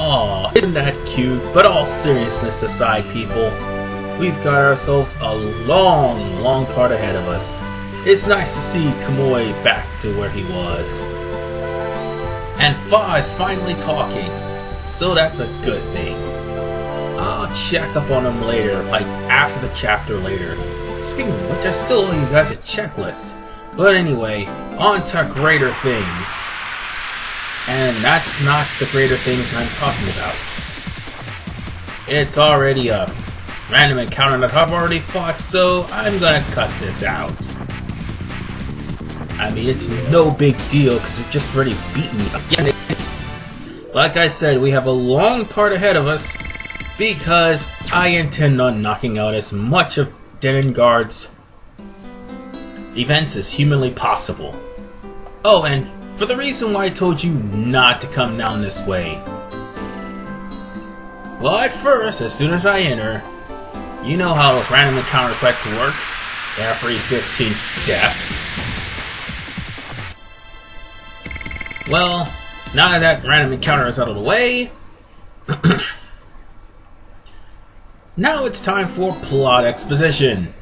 Aw, isn't that cute? But all seriousness aside, people, we've got ourselves a long part ahead of us. It's nice to see Kamui back to where he was. And Fa is finally talking, so that's a good thing. I'll check up on him later, like after the chapter later. Speaking of which, I still owe you guys a checklist. But anyway, on to greater things. And that's not the greater things I'm talking about. It's already a random encounter that I've already fought, so I'm gonna cut this out. I mean, it's no big deal because we've just already beaten these. Like I said, we have a long part ahead of us because I intend on knocking out as much of Deningrad's events as humanly possible. Oh, and for the reason why I told you not to come down this way. But first, as soon as I enter, you know how those random encounters like to work. Every 15 steps. Well, now that random encounter is out of the way, now it's time for plot exposition.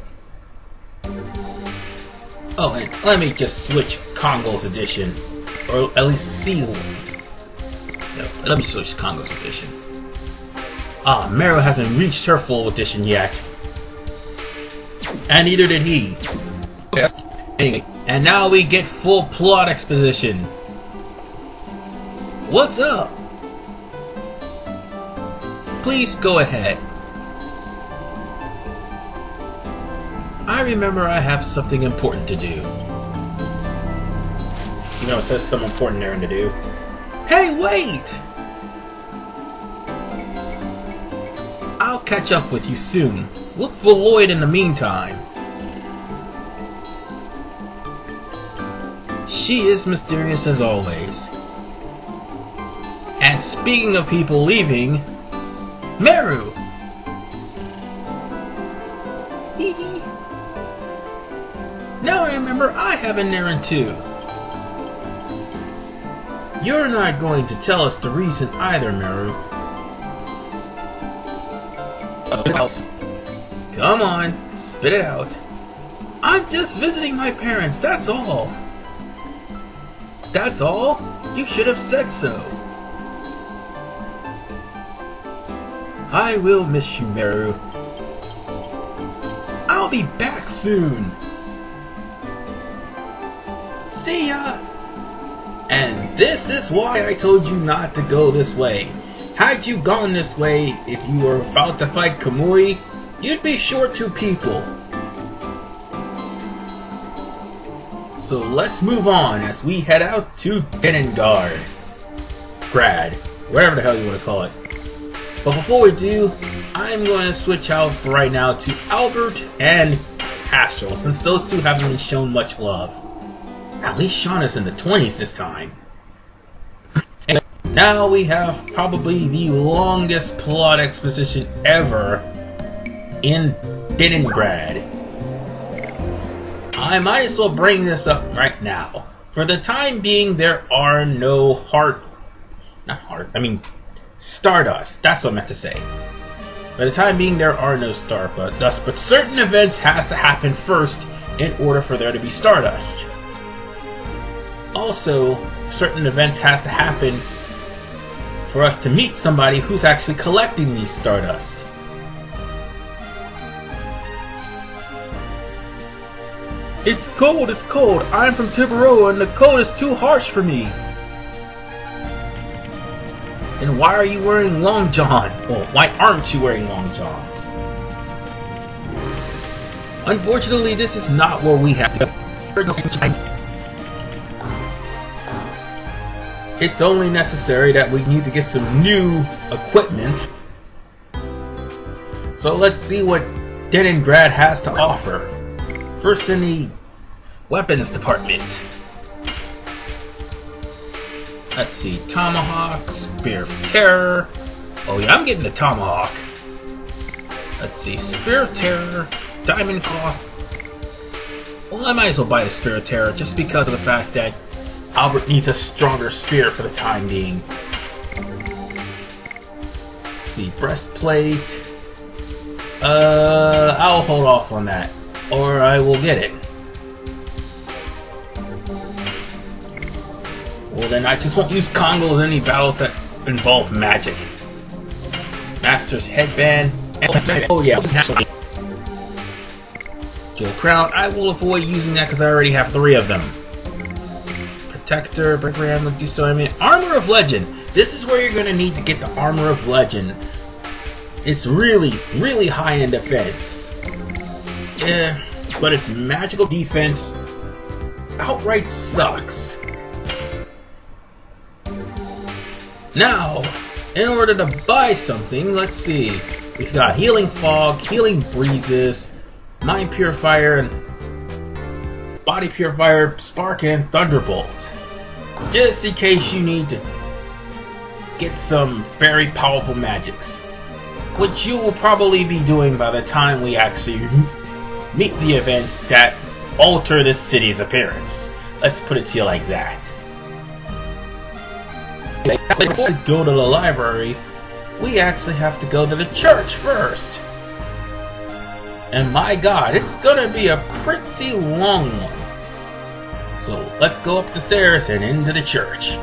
Oh, and let me just switch Kongol's edition. Or at least see. No, let me switch Kongol's edition. Ah, Meru hasn't reached her full edition yet. And neither did he. Anyway, and now we get full plot exposition. What's up? Please go ahead. I remember I have something important to do. You know, it says some important errand to do. Hey, wait! I'll catch up with you soon. Look for Lloyd in the meantime. She is mysterious as always. And speaking of people leaving, Meru! Hee. Now I remember I have an errand too. You're not going to tell us the reason either, Meru. Come on, spit it out. I'm just visiting my parents, that's all. That's all? You should have said so. I will miss you, Meru. I'll be back soon. See ya. And this is why I told you not to go this way. Had you gone this way, if you were about to fight Kamui, you'd be short 2 people. So let's move on as we head out to Deningrad. Whatever the hell you want to call it. But before we do, I'm going to switch out for right now to Albert and Haschel, since those two haven't been shown much love. At least Shana's in the 20s this time. And now we have probably the longest plot exposition ever in Deningrad. I might as well bring this up right now. For the time being, there are no Stardust. That's what I meant to say. For the time being, there are no Stardust, but certain events has to happen first in order for there to be Stardust. Also, certain events has to happen for us to meet somebody who's actually collecting these Stardust. It's cold, it's cold. I'm from Tiburoa and the cold is too harsh for me. And why are you wearing long john? Well, why aren't you wearing long johns? Unfortunately, this is not where we have to go. It's only necessary that we need to get some new equipment. So let's see what Deningrad has to offer. First in the weapons department. Let's see, Tomahawk, Spear of Terror. Oh yeah, I'm getting the Tomahawk. Let's see, Spear of Terror, Diamond Claw. Well, I might as well buy the Spear of Terror just because of the fact that Albert needs a stronger spear for the time being. Let's see, breastplate. I'll hold off on that, or I will get it. Well, then I just won't use Kongol in any battles that involve magic. Master's headband. Oh yeah, Haschel. Jewel crown. I will avoid using that because I already have 3 of them. Protector, bravery amulet, destroyment, armor of legend. This is where you're gonna need to get the armor of legend. It's really, really high in defense. Yeah, but its magical defense outright sucks. Now, in order to buy something, let's see. We've got healing fog, healing breezes, mind purifier, and body purifier, spark, and thunderbolt. Just in case you need to get some very powerful magics, which you will probably be doing by the time we actually meet the events that alter this city's appearance. Let's put it to you like that. Before we go to the library, we actually have to go to the church first. And my god, it's gonna be a pretty long one. So let's go up the stairs and into the church.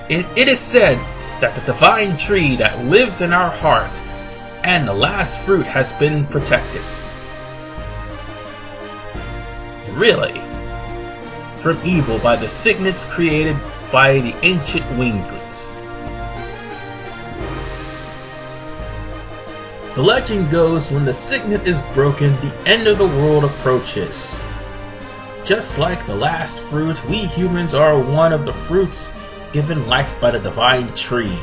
It is said that the divine tree that lives in our heart and the last fruit has been protected. Really? From evil by the signets created by the ancient winglings. The legend goes, when the signet is broken, the end of the world approaches. Just like the last fruit, we humans are one of the fruits given life by the divine tree.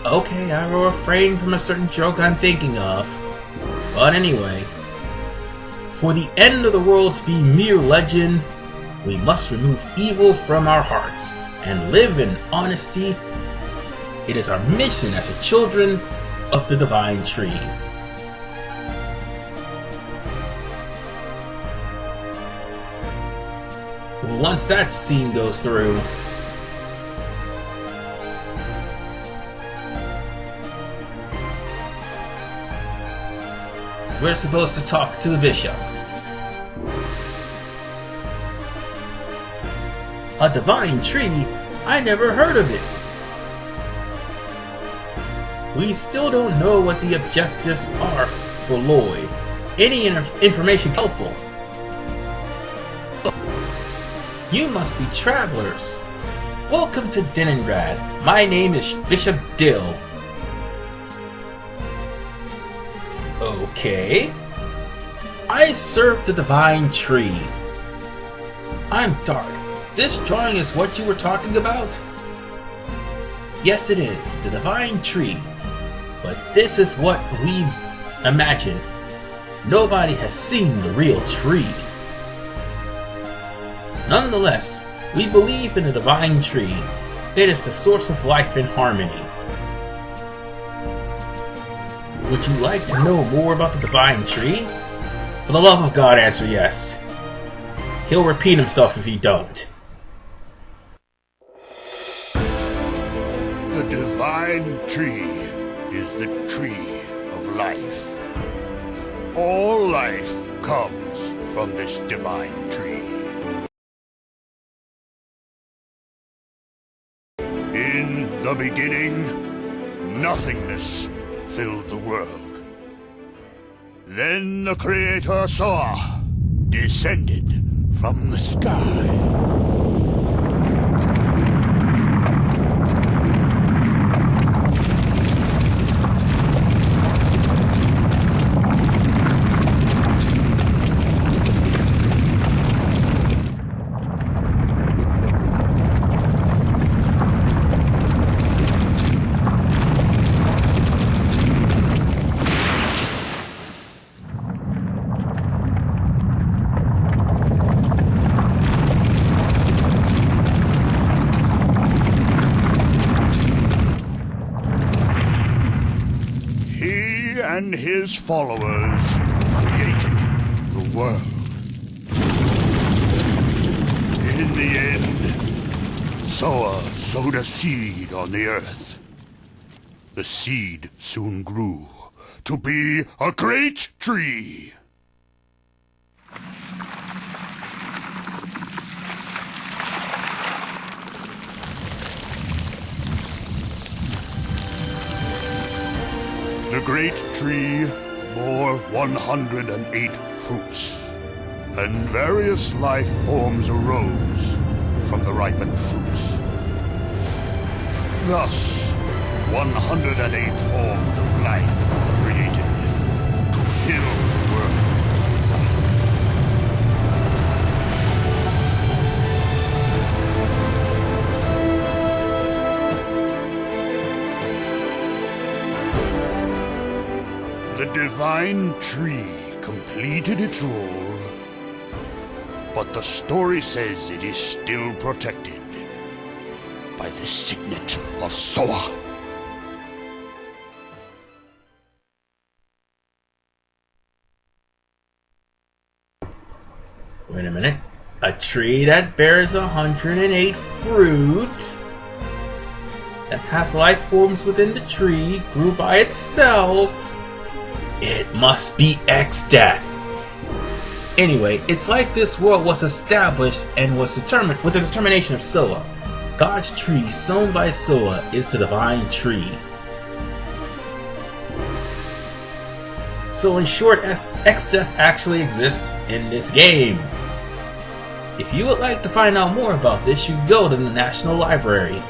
Okay, I will refrain from a certain joke I'm thinking of. But anyway, for the end of the world to be mere legend, we must remove evil from our hearts and live in honesty. It is our mission as the children of the divine tree. Well, once that scene goes through, we're supposed to talk to the bishop. A divine tree? I never heard of it. We still don't know what the objectives are for Lloyd. Any information helpful? You must be travelers. Welcome to Deningrad. My name is Bishop Dill. Okay. I serve the divine tree. I'm Dark. This drawing is what you were talking about? Yes, it is. The divine tree. But this is what we imagine. Nobody has seen the real tree. Nonetheless, we believe in the divine tree. It is the source of life and harmony. Would you like to know more about the divine tree? For the love of God, answer yes. He'll repeat himself if you don't. The divine tree is the tree of life. All life comes from this divine tree. In the beginning, nothingness filled the world. Then the Creator saw, descended from the sky. And his followers created the world. sower sowed a seed on the earth. The seed soon grew to be a great tree. The great tree bore 108 fruits, and various life forms arose from the ripened fruits. Thus, 108 forms of life were created to fill the world with life. The divine tree completed its role, but the story says it is still protected by the signet of Soa. Wait a minute. A tree that bears 108 fruit, that has life forms within the tree, grew by itself. It must be X-Death. Anyway, it's like this world was established and was determined with the determination of Soa. God's tree sown by Soa is the divine tree. So in short, X-Death actually exists in this game. If you would like to find out more about this, you can go to the National Library.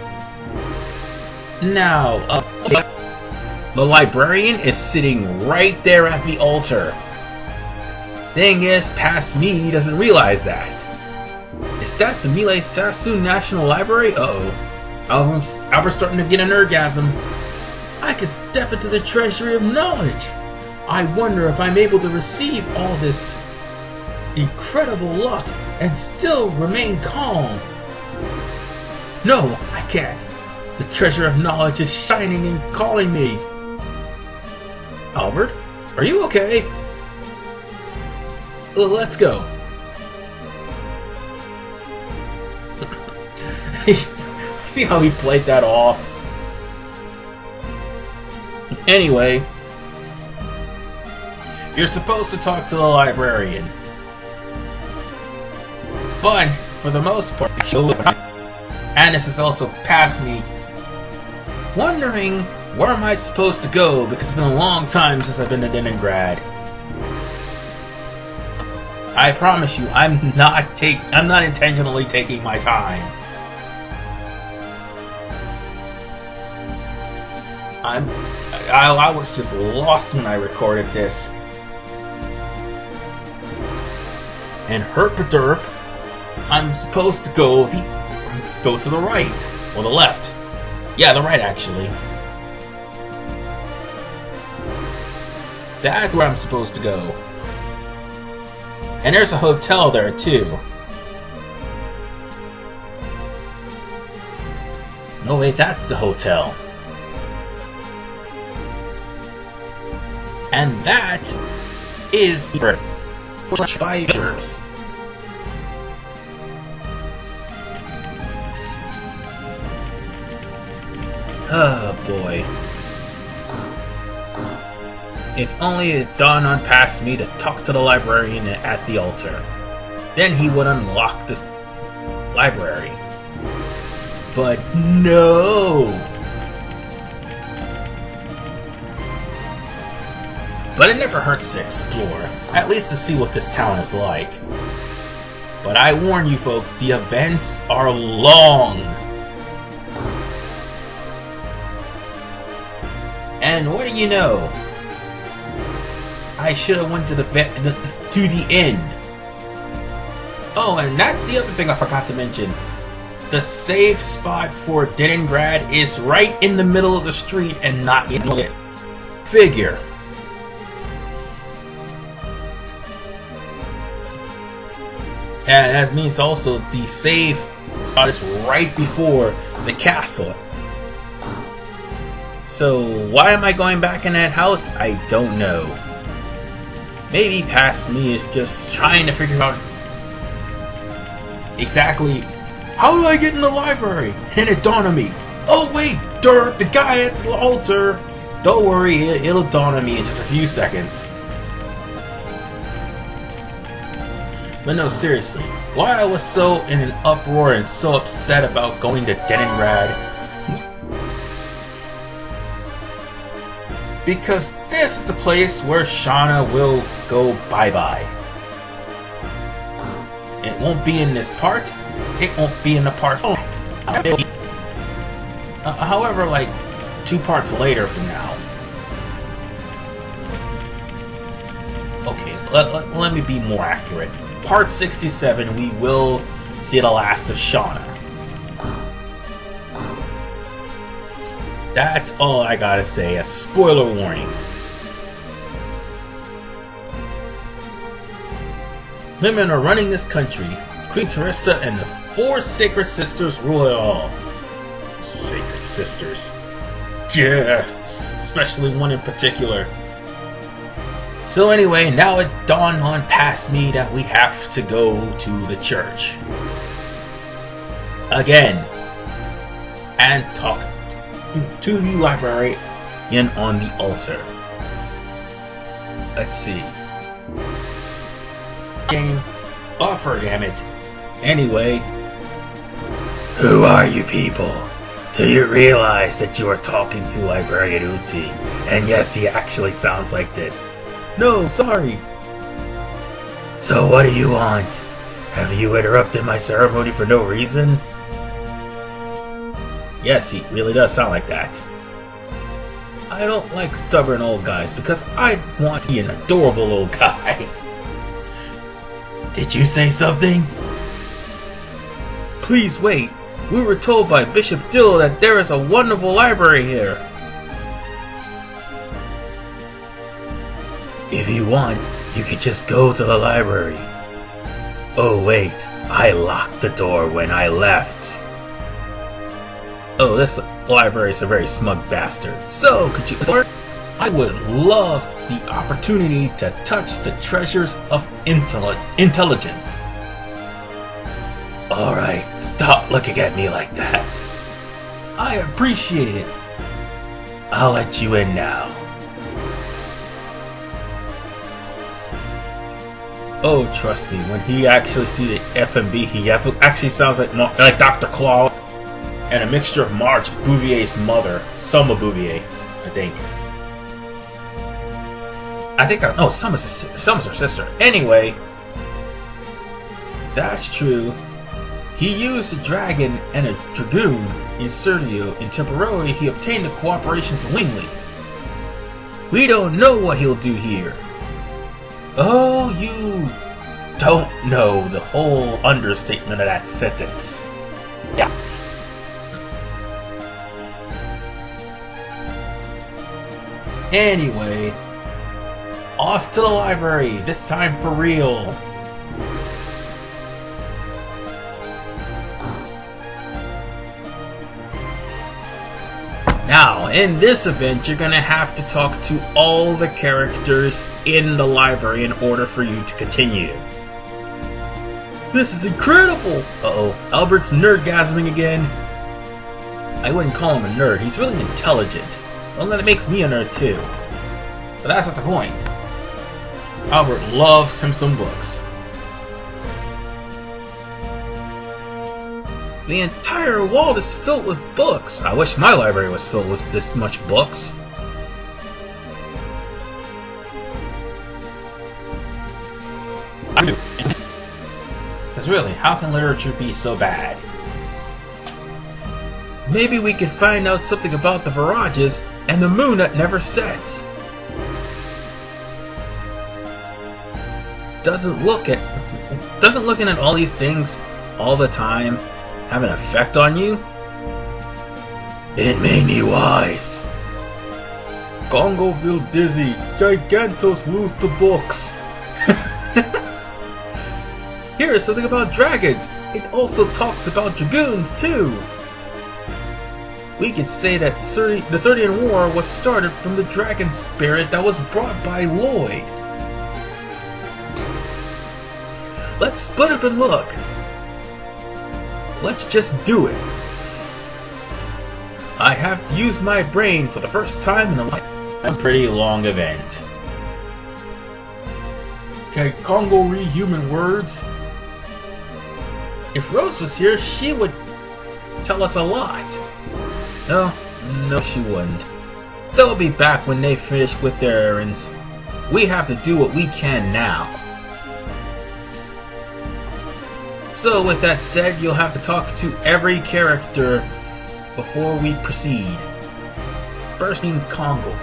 Now, the librarian is sitting right there at the altar. Thing is, past me doesn't realize that. Is that the Melee Sassoon National Library? Uh-oh. Albert's starting to get an orgasm. I can step into the treasury of knowledge. I wonder if I'm able to receive all this incredible luck and still remain calm. No, I can't. The treasure of knowledge is shining and calling me. Albert, are you okay? Let's go. See how he played that off? Anyway, you're supposed to talk to the librarian. But, for the most part, Endiness is also past me, wondering where am I supposed to go because it's been a long time since I've been to Deningrad. I promise you, I'm not intentionally taking my time. I was just lost when I recorded this. And herpaderp, I'm supposed to go to the right or the left. Yeah, the right actually. That's where I'm supposed to go. And there's a hotel there too. No wait, that's the hotel. And that is the spiders. Oh boy. If only it had dawned on past me to talk to the librarian at the altar. Then he would unlock the library. But no! But it never hurts to explore, at least to see what this town is like. But I warn you folks, the events are long. And what do you know? I should have went to the inn. Oh, and that's the other thing I forgot to mention. The save spot for Deningrad is right in the middle of the street and not in the list. Figure. And that means also the save spot is right before the castle. So why am I going back in that house? I don't know. Maybe past me is just trying to figure out exactly How do I get in the library? And it dawned on me. Oh wait, Dirk, the guy at the altar. Don't worry, it'll dawn on me in just a few seconds. But no, seriously, why I was so in an uproar and so upset about going to Deningrad? Because this is the place where Shana will go bye-bye. It won't be in this part. It won't be in the part 4. However, like 2 parts later from now. Okay, let me be more accurate. Part 67, we will see the last of Shana. That's all I gotta say as a spoiler warning. Women are running this country. Queen Teresa and the 4 Sacred Sisters rule it all. Sacred Sisters. Yeah, especially one in particular. So anyway, now it dawned on past me that we have to go to the church. Again. And talk to the librarian on the altar. Let's see. Game. Offer, damn it. Anyway. Who are you people? Do you realize that you are talking to Librarian Uti? And yes, he actually sounds like this. No, sorry. So what do you want? Have you interrupted my ceremony for no reason? Yes, he really does sound like that. I don't like stubborn old guys because I want to be an adorable old guy. Did you say something? Please wait. We were told by Bishop Dill that there is a wonderful library here. If you want, you could just go to the library. Oh wait, I locked the door when I left. Oh, this library's a very smug bastard. So, could you... I would love the opportunity to touch the treasures of intelligence. Alright, stop looking at me like that. I appreciate it. I'll let you in now. Oh, trust me, when he actually sees the FMB, he actually sounds like Dr. Claw and a mixture of Marge Bouvier's mother, Selma Bouvier, I think. No, Selma's her sister. Anyway, that's true. He used a dragon and a dragoon in Sergio, and temporarily he obtained the cooperation from Wingley. We don't know what he'll do here. Oh, you don't know the whole understatement of that sentence. Yeah. Anyway, off to the library, this time for real. Now, in this event, you're gonna have to talk to all the characters in the library in order for you to continue. This is incredible! Uh-oh, Albert's nerdgasming again. I wouldn't call him a nerd, he's really intelligent. Well, that makes me a nerd too. But that's not the point. Albert loves him some books. The entire wall is filled with books. I wish my library was filled with this much books. I do. Because really, how can literature be so bad? Maybe we could find out something about the Virages and the moon that never sets. Doesn't looking at all these things all the time have an effect on you? It made me wise. Kongol feel dizzy. Gigantos lose the books. Here is something about dragons. It also talks about dragoons too. We could say that the Serdian War was started from the dragon spirit that was brought by Lloyd. Let's split up and look. Let's just do it. I have used my brain for the first time in a pretty long event. Can Kongol read human words? If Rose was here, she would tell us a lot. No, she wouldn't. They'll be back when they finish with their errands. We have to do what we can now. So with that said, you'll have to talk to every character before we proceed. First in Kongol.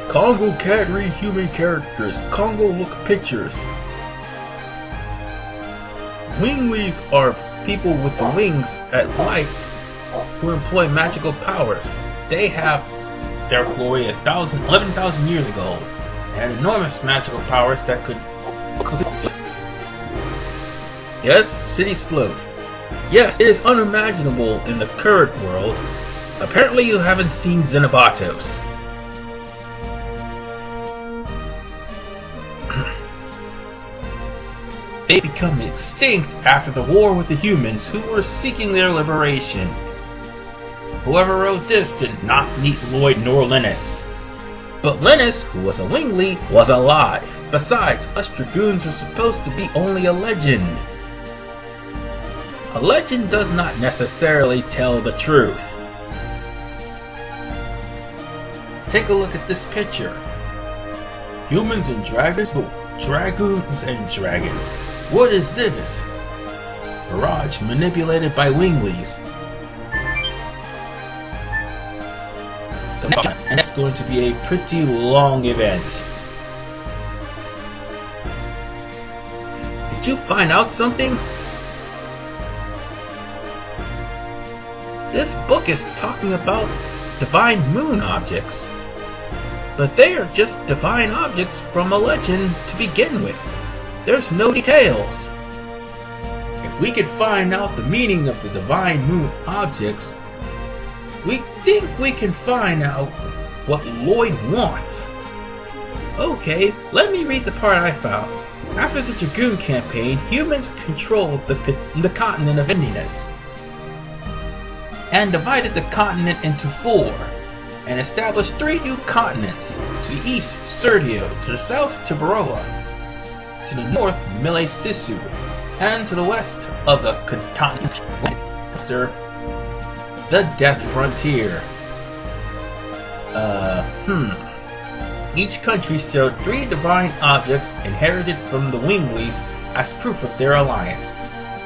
Kongol can't read human characters. Kongol look pictures. Winglies are people with the wings at light who employ magical powers. They have their glory 11,000 years ago. They had enormous magical powers that could... Yes, cities float. Yes, it is unimaginable in the current world. Apparently you haven't seen Xenobatos. They become extinct after the war with the humans who were seeking their liberation. Whoever wrote this did not meet Lloyd nor Linus. But Linus, who was a Wingly, was alive. Besides, us Dragoons are supposed to be only a legend. A legend does not necessarily tell the truth. Take a look at this picture. Humans and dragons? Oh, Dragoons and dragons. What is this? Garage manipulated by Winglies. And that's going to be a pretty long event. Did you find out something? This book is talking about divine moon objects. But they are just divine objects from a legend to begin with. There's no details. If we could find out the meaning of the divine moon objects, we think we can find out what Lloyd wants. Okay, let me read the part I found. After the Dragoon campaign, humans controlled the continent of Endiness and divided the continent into 4 and established 3 new continents. To the east, Serdio, to the south, Tibaroa, to the north, Mille Sisu, and to the west of the continent, the Death Frontier. Each country showed 3 divine objects inherited from the Winglies as proof of their alliance.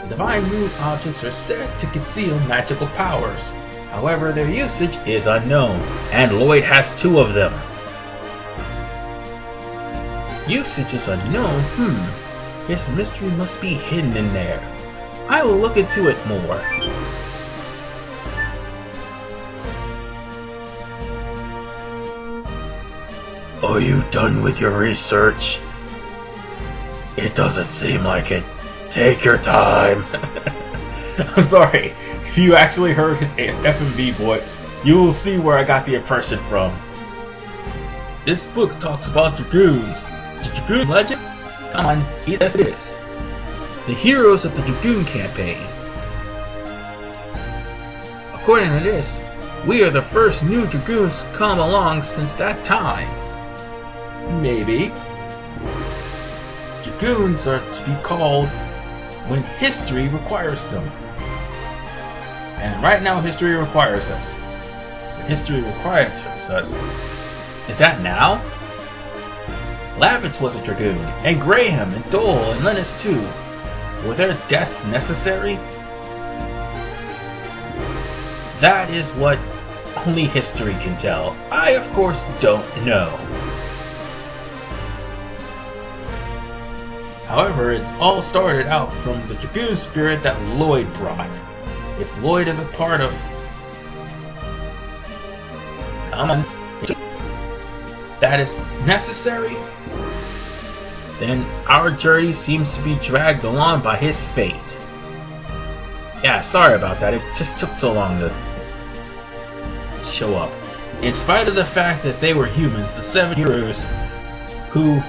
The divine moon objects are said to conceal magical powers. However, their usage is unknown, and Lloyd has 2 of them. Usage is unknown? Yes, mystery must be hidden in there. I will look into it more. Are you done with your research? It doesn't seem like it. Take your time. I'm sorry. If you actually heard his FMV voice, you will see where I got the impression from. This book talks about Dragoons. The Dragoon legend? Come on, see this is. The heroes of the Dragoon campaign. According to this, we are the first new Dragoons to come along since that time. Maybe. Dragoons are to be called when history requires them. And right now history requires us. When history requires us. Is that now? Lavitz was a Dragoon, and Graham, and Dole, and Linus too. Were their deaths necessary? That is what only history can tell. I, of course, don't know. However, it's all started out from the Dragoon spirit that Lloyd brought. If Lloyd is a part of... Come on. That is necessary, then our journey seems to be dragged along by his fate. Yeah, sorry about that. It just took so long to show up. In spite of the fact that they were humans, the 7 heroes who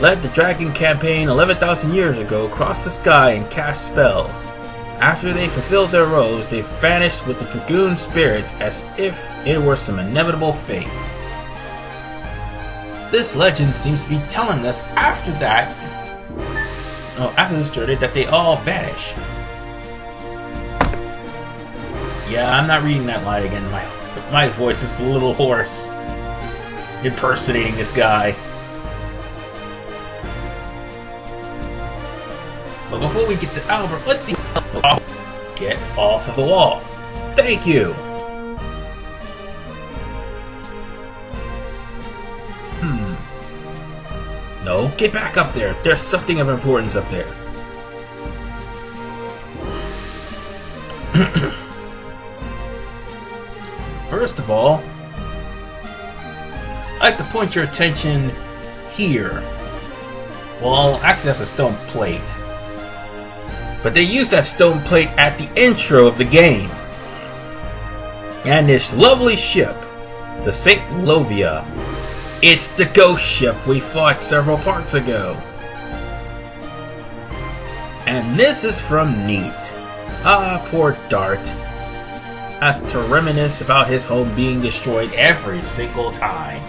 led the Dragon campaign 11,000 years ago, crossed the sky and cast spells. After they fulfilled their roles, they vanished with the Dragoon spirits as if it were some inevitable fate. This legend seems to be telling us after this started, that they all vanish. Yeah, I'm not reading that line again. My voice is a little hoarse, impersonating this guy. But before we get to Albert, let's see. Get off of the wall. Thank you. No, get back up there. There's something of importance up there. First of all, I'd like to point your attention here. Well, actually that's a stone plate. But they used that stone plate at the intro of the game. And this lovely ship, the St. Lovia, it's the ghost ship we fought several parts ago. And this is from Neat. Ah, poor Dart has to reminisce about his home being destroyed every single time.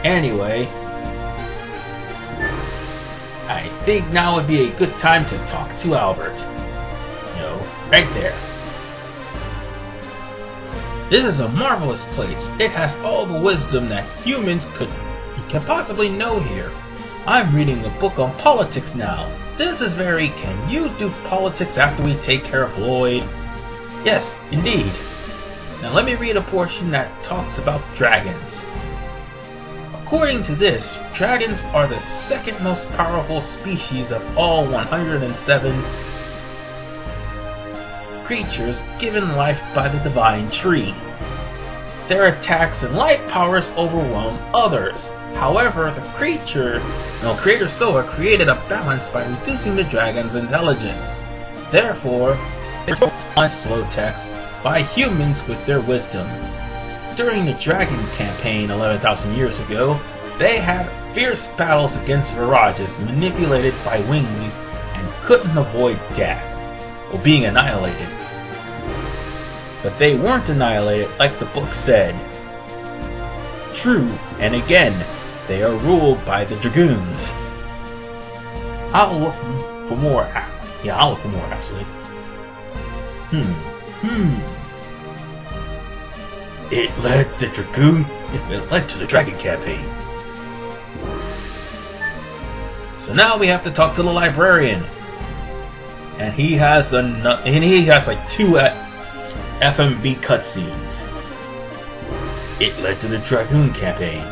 Anyway, I think now would be a good time to talk to Albert. You know, right there. This is a marvelous place. It has all the wisdom that humans can possibly know here. I'm reading a book on politics now. This is very, can you do politics after we take care of Lloyd? Yes, indeed. Now let me read a portion that talks about dragons. According to this, dragons are the second most powerful species of all 107 creatures given life by the divine tree. Their attacks and life powers overwhelm others. However, the creator Soa created a balance by reducing the dragon's intelligence. Therefore, they were on slow attacks by humans with their wisdom. During the Dragon campaign 11,000 years ago, they had fierce battles against Virages manipulated by Winglies and couldn't avoid death, or being annihilated. But they weren't annihilated like the book said. True, and again, they are ruled by the Dragoons. I'll look for more actually. It led to the Dragon campaign. So now we have to talk to the librarian. And he has like 2 FMB cutscenes. It led to the Dragoon campaign.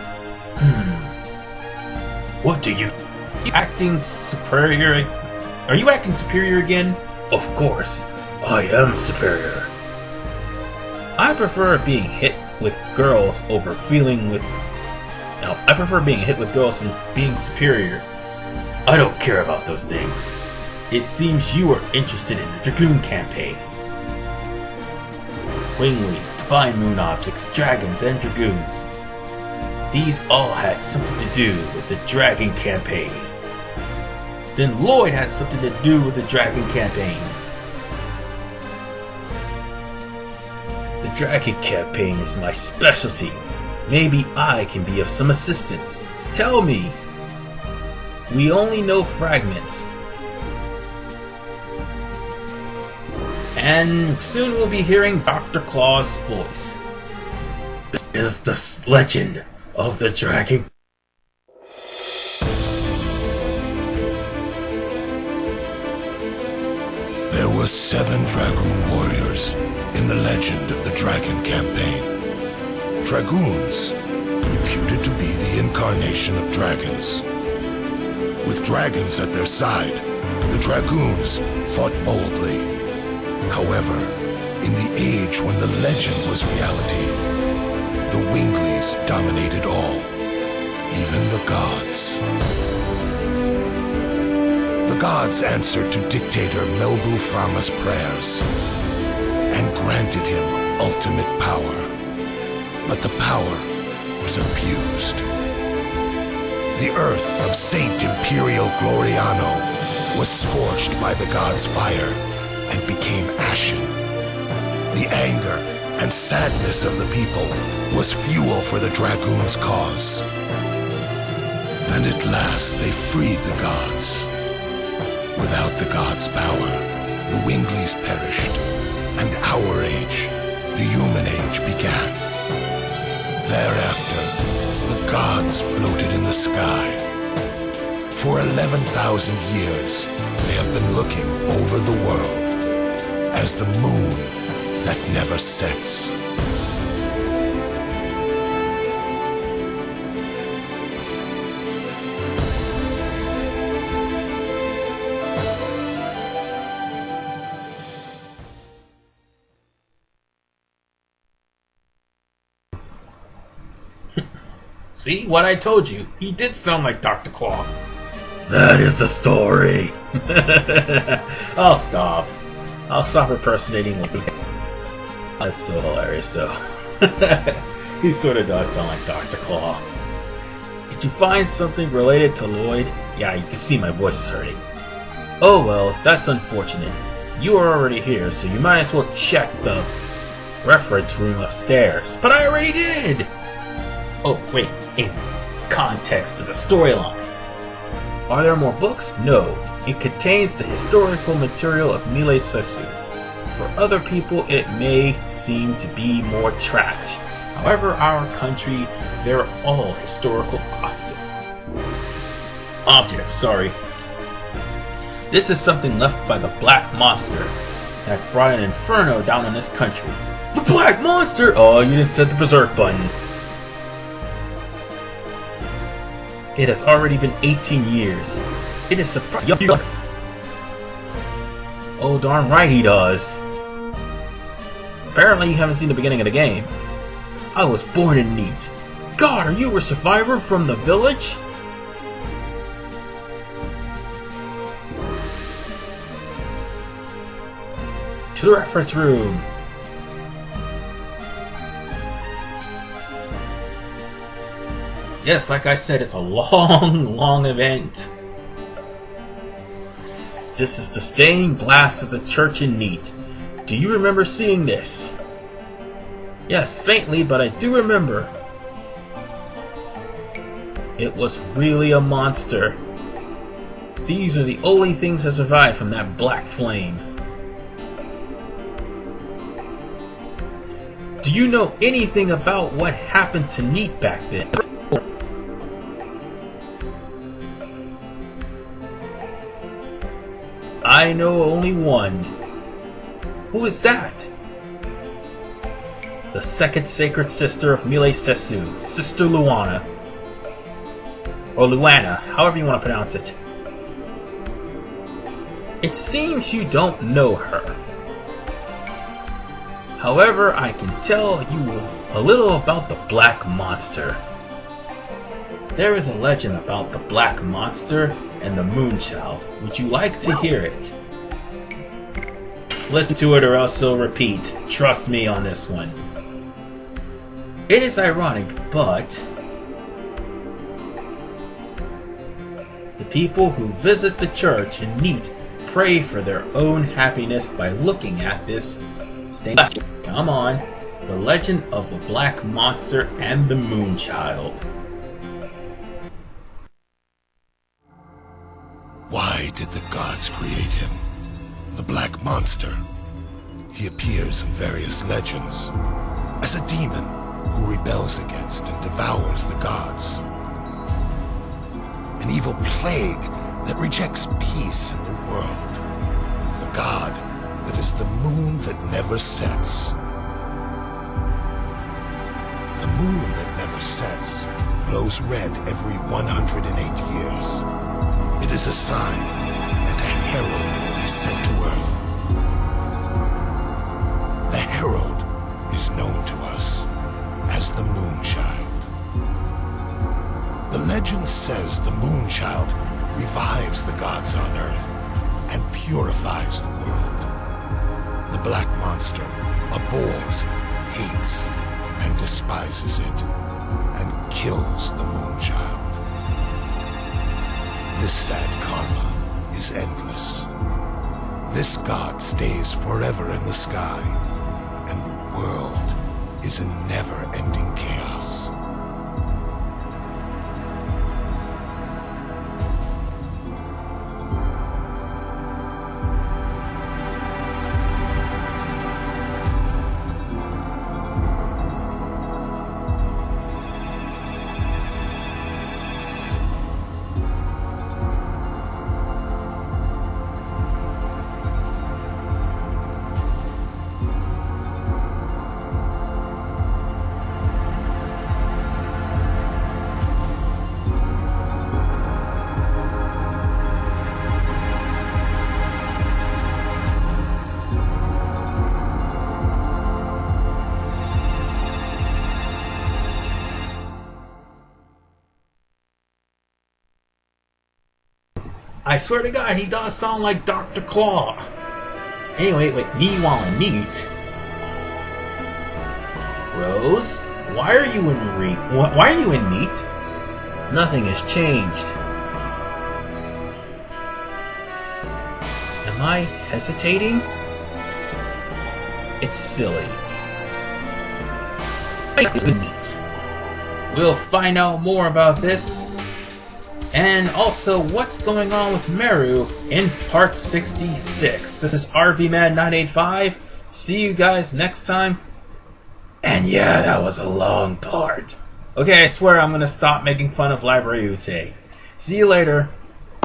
What do you acting superior? Are you acting superior again? Of course, I am superior. I prefer being hit with girls over feeling with. No, I prefer being hit with girls than being superior. I don't care about those things. It seems you are interested in the Dragoon campaign. Winglies, divine moon objects, dragons, and dragoons. These all had something to do with the Dragon campaign. Then Lloyd had something to do with the Dragon campaign. The Dragon campaign is my specialty. Maybe I can be of some assistance. Tell me. We only know fragments. And soon we'll be hearing Dr. Claw's voice. This is the legend of the Dragon. There were 7 Dragoon warriors in the legend of the Dragon campaign. Dragoons, reputed to be the incarnation of dragons. With dragons at their side, the Dragoons fought boldly. However, in the age when the legend was reality, the Winglies dominated all, even the gods. The gods answered to dictator Melbu Frama's prayers and granted him ultimate power. But the power was abused. The earth of Saint Imperial Gloriano was scorched by the god's fire and became ashen. The anger and sadness of the people was fuel for the Dragoon's cause. And at last they freed the gods. Without the gods' power, the Wingleys perished, and our age, the human age, began. Thereafter, the gods floated in the sky. For 11,000 years, they have been looking over the world as the moon that never sets. See what I told you? He did sound like Dr. Claw. That is the story. I'll stop. I'll stop impersonating Lloyd. That's so hilarious, though. He sort of does sound like Dr. Claw. Did you find something related to Lloyd? Yeah, you can see my voice is hurting. Oh well, that's unfortunate. You are already here, so you might as well check the reference room upstairs. But I already did! Oh, wait. In context to the storyline. Are there more books? No. It contains the historical material of Mille Sesu. For other people, it may seem to be more trash. However, our country, they're all historical objects. Sorry. This is something left by the Black Monster that brought an inferno down on this country. The Black Monster! Oh, you didn't set the berserk button. It has already been 18 years. It is surprising. Oh, darn right he does. Apparently you haven't seen the beginning of the game. I was born in Neat. God, are you a survivor from the village? To the reference room. Yes, like I said, it's a long event. This is the stained glass of the church in Neat. Do you remember seeing this? Yes, faintly, but I do remember. It was really a monster. These are the only things that survived from that black flame. Do you know anything about what happened to Neat back then? I know only one. Who is that? The second sacred sister of Mille Sesu, Sister Luana. Or Luana, however you want to pronounce it. It seems you don't know her. However, I can tell you a little about the Black Monster. There is a legend about the Black Monster and the Moonchild. Would you like to hear it? Listen to it or else it'll repeat. Trust me on this one. It is ironic, but the people who visit the church in Neat pray for their own happiness by looking at this stained glass. Come on. The Legend of the Black Monster and the Moonchild. Why did the gods create him? The Black Monster. He appears in various legends as a demon who rebels against and devours the gods. An evil plague that rejects peace in the world. The god that is the moon that never sets. The moon that never sets glows red every 108 years. It is a sign that a herald is sent to Earth. The herald is known to us as the Moonchild. The legend says the Moonchild revives the gods on Earth and purifies the world. The Black Monster abhors, hates, and despises it. and kills the Moonchild. This sad karma is endless. This god stays forever in the sky, and the world is in never-ending chaos. I swear to God, he does sound like Dr. Claw. Anyway, wait, meanwhile, neat. Rose, why are you in neat? Nothing has changed. Am I hesitating? It's silly. It's neat. We'll find out more about this. And also, what's going on with Meru in part 66. This is RVMan985. See you guys next time. And yeah, that was a long part. Okay, I swear I'm gonna stop making fun of Library Ute. See you later.